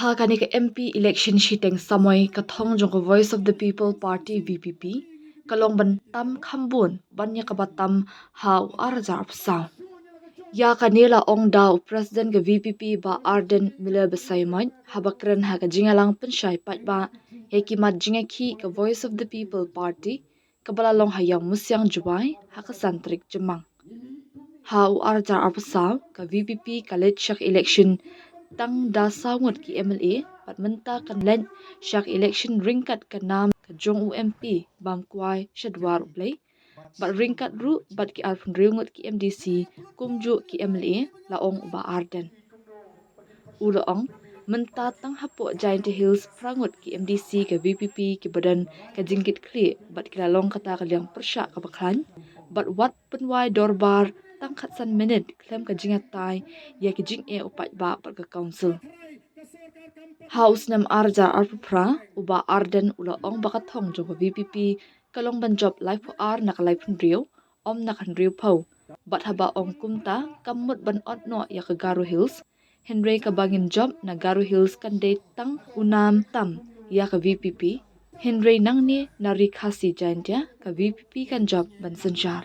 Ha kani ka MP election shiteng samoy kathong jong ka Voice of the People Party VPP kalong ban tam khambun banya ka batam hau arjar psaw ya kanila ong daw president ka VPP ba Arden Miller Basaymon habakren ha ka jingalang pensyai pat ba hekimat jingaki ka Voice of the People Party kabalalong hayang musyang jubai ha ka santrik jemang hau arjar psaw ka VPP kalet shak election tang da sawut ki MLA pat menta kan len shak election ringkat ka nam ka jong UMP bam kwai shadwar play bat ringkat ru bat ki arfun ringut ki MDC kumju ki MLA laong ba Arden ulaong menta tang hapo Giant Hills prangut ki MDC ka VPP ki badan ka jingkit kli bat ki lalong kata ka liang persya ka baklan bat wat penwai dorbar tang khatsan minute klem ka jingatai ya ki jing e upat ba pat ka council House nam arja arpra uba Arden ula ong bakathong jo VPP kalong banjob life ar nakalai phun rio om nakan rio pau bat haba ong kumta kamut ban ot no ya ka Garo Hills Henry ka bangin job na Garo Hills kan de tang unam tam ya ka VPP Henry nang ni nari khasi jantya ka VPP kan job ban sanjar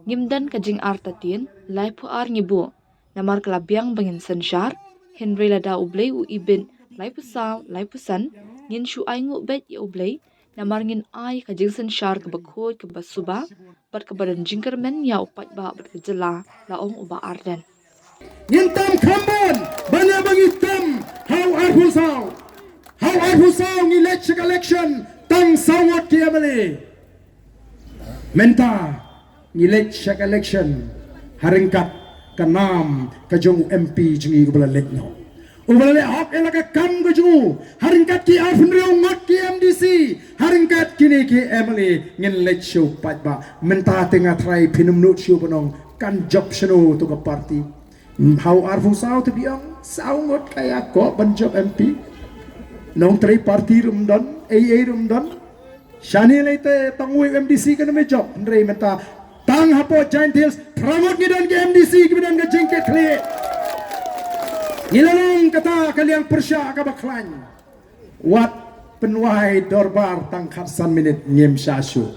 ngimdan ka jing artatin life ar ngibu namar kalabyang bangin sanjar Henry lada ublay u ibin lai pusaw lai pusan ngin shu ay ngu bet ya ublay namar ngin ay ka jingsan shar ka bakhod ka basuba bat ka badan jingkermen ya upat ba bat ka jela laong uba Arden ngin tam khambon banya bangi tam how arhusaw ngi election tang sawat ki amali menta ngi election haringkat kanam kajong MP jungi ubala lekno ubala hok elaka kam kaju haringkat ki arfun riu ngot ki MDC haringkat kini ki MLA ngin lek show pat ba menta tenga try pinum no show bonong kan job shano to ka party how arfu sao to biang sao ngot kaya ko ban job MP nong try party rumdan AA rumdan shani lete tangui MDC kan me job ndrei menta tang hapo Giant Hills pramot ngidan ke MDC kibidan ke jingke kli nilalong kata kaliang persya ka baklan wat penwai dorbar tang kharsan minute ngem syashu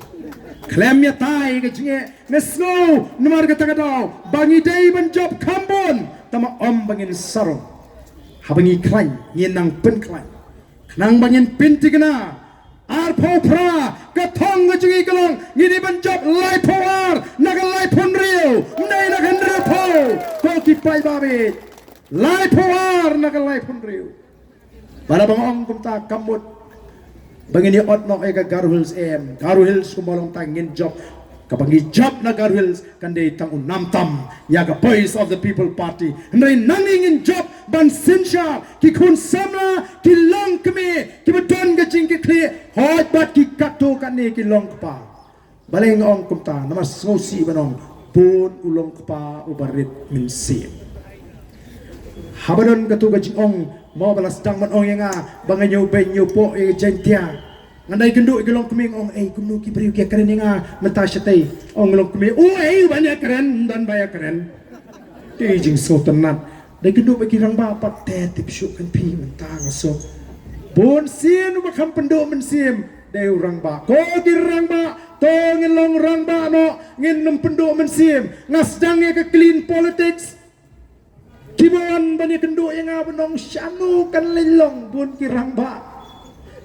klem ya tai ke jinge nesno numar kata daw bangi day ban job kambon tama om bangin sarong habangi klan nginang pen klan nang bangin pintigna arpo pra kathong ngajungi kalong ngini banjop lai poar naga lai pon rio nay naga rio po ko ki pai babe lai poar naga lai pon rio para bangong kumta kamut bangini ot no ega Garo Hills Garo Hills kumolong tangin job kapangi job na Garo Hills kande tang unam tam ya ka Voice of the People Party nay nanging in job ban sinsha ki kun samla ki long kme ki beton ga jing ki kle hot bat ki kato kan ne ki long pa baleng ong kumta nama ngosi banong pun ulong pa ubarit min si habadon katu ga jing ong mo balas dang man ong yanga banganyo benyo po e jentia ngandai kendu gelong keming ong kumnu ki beriu ki keren nga mata syatei ong long keming banyak keren dan banyak keren ti jing so tenat dai kendu bagi rang ba pat te tip syuk kan pi menta ngaso bon sien ba kam pendu men sim dai rang ba ko di rang ba to ngin long rang ba no ngin num pendu men sim ngasdang ya ke clean politics kibon bani kendu yang abnong syanu kan lelong bon ki rang ba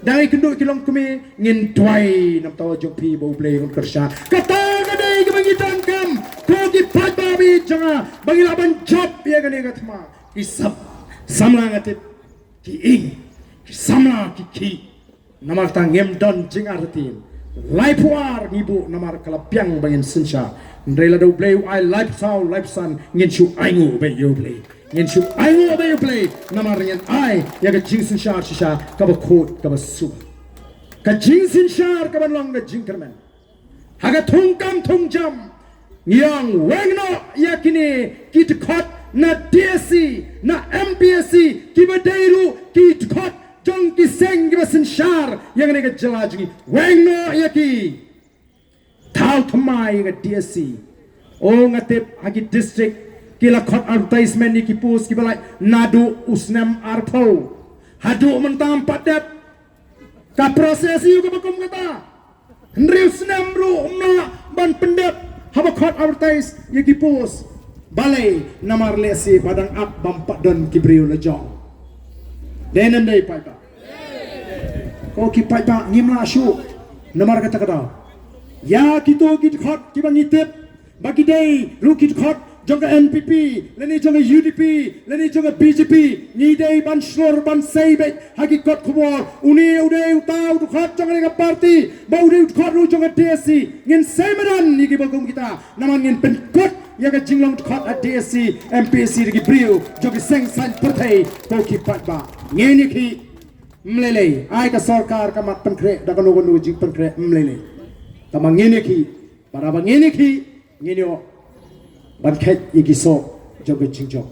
dai kendu kilong kumi ngin twai nam taw jong pi bo play kon kersha kata gadai ke bagi tangkam ko ki pat babi janga bagi laban job ya gani gatma isap samla ngatit ki ing ki samla ki namar tangem don jing artin life war ngibu namar kalapyang bangin sinsha ndrela do play I life sound life sun ngin chu aingu be you play ngin chu aingu be you play namar ngin ai ya ga jing sinsha shisha ka ba khot ka ba su ka jing sinsha ka ba long ga jing kerman haga thungkam thungjam yang wengno yakini kit khot na DSC na MPSC kibadairu kit khot jong ki seng gibasin shar yang ne ga jalajgi wengno yaki thal thamai ga DSC o ngatep hagi district kila khot advertisement ni ki post ki balai nadu usnam arpo Haduk mentam padat. Ka prosesi ko bakom kata. Hendriu senam ru na ban pendep. Haba khot advertise ye ki post. Balai namar lesi padang ap bampak don kibriu lejong. Denem dei pai pa. Ko ki pai pa ngimla syu. Namar kata kata. Ya kita kit khot ki bang itip. Bagi dei ru kit khot jongga NPP, leni jongga UDP, leni jongga BJP, ni dei ban slor ban seibet hakikat kubor, uni udai utau khot jongga dengan parti, bau udai khot ru jongga DSC, ngin seimeran ni ki bagum kita, naman ngin penkot ya ka jinglong khot at DSC, MPC di priu, jongga seng san partai, ko ki patba, ngini ki mlele, ai ka sarkar ka mat penkre, da ka nogon jing penkre mlele, tamang ngini ki, para bang ngini ki, ngini o ban khet igiso jogo chingjok